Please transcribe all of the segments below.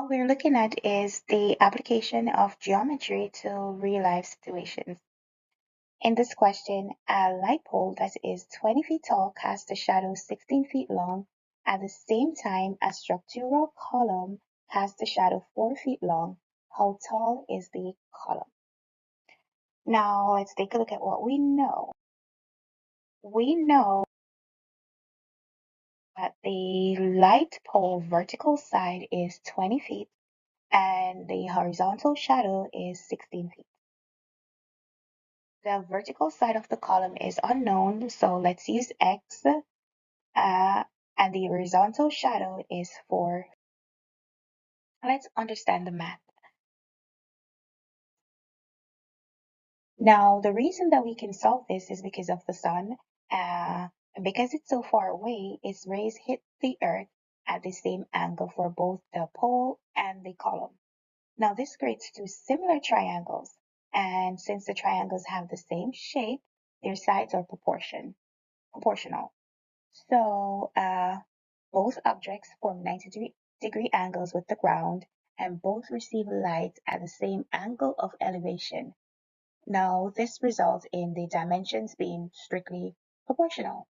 what we're looking at is the application of geometry to real life situations. In this question, a light pole that is 20 feet tall casts a shadow 16 feet long at the same time a structural column casts a shadow 4 feet long. How tall is the column? Now let's take a look at what we know. We know that the light pole vertical side is 20 feet and the horizontal shadow is 16 feet. The vertical side of the column is unknown, so let's use X, and the horizontal shadow is 4. Let's understand the math. Now, the reason that we can solve this is because of the sun, and because it's so far away, its rays hit the earth at the same angle for both the pole and the column. Now, this creates two similar triangles, and since the triangles have the same shape, their sides are proportional. So both objects form 90-degree angles with the ground, and both receive light at the same angle of elevation. Now, this results in the dimensions being strictly proportional.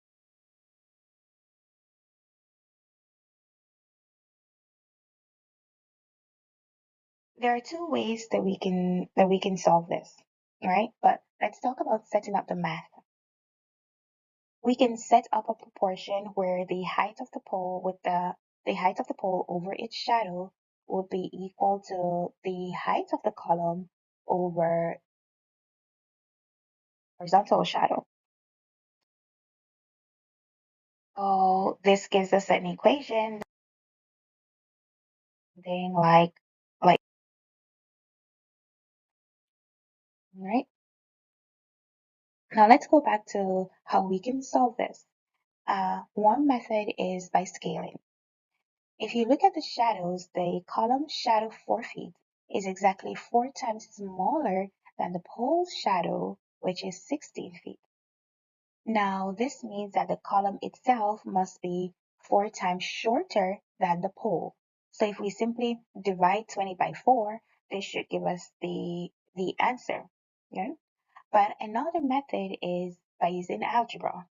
There are two ways that we can solve this, right? But let's talk about setting up the math. We can set up a proportion where the height of the pole over its shadow would be equal to the height of the column over horizontal shadow. So this gives us an equation, something like right. Now let's go back to how we can solve this. One method is by scaling. If you look at the shadows, the column shadow 4 feet is exactly 4 times smaller than the pole's shadow, which is 16 feet. Now, this means that the column itself must be 4 times shorter than the pole. So if we simply divide 20 by 4, this should give us the answer. Yeah? But another method is by using algebra.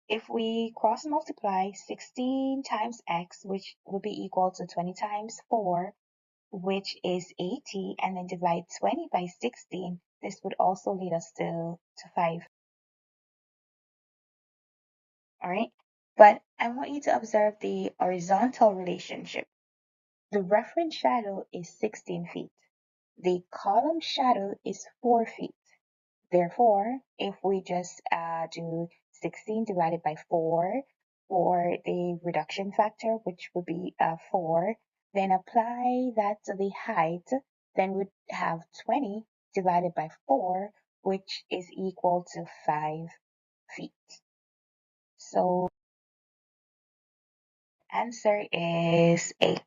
If we cross multiply 16 times x, which would be equal to 20 times 4, which is 80, and then divide 20 by 16, this would also lead us to 5. All right? But I want you to observe the horizontal relationship. The reference shadow is 16 feet. The column shadow is 4 feet. Therefore, if we just do 16 divided by 4 for the reduction factor, which would be 4, then apply that to the height, then we'd have 20 divided by 4, which is equal to 5 feet. So answer is A.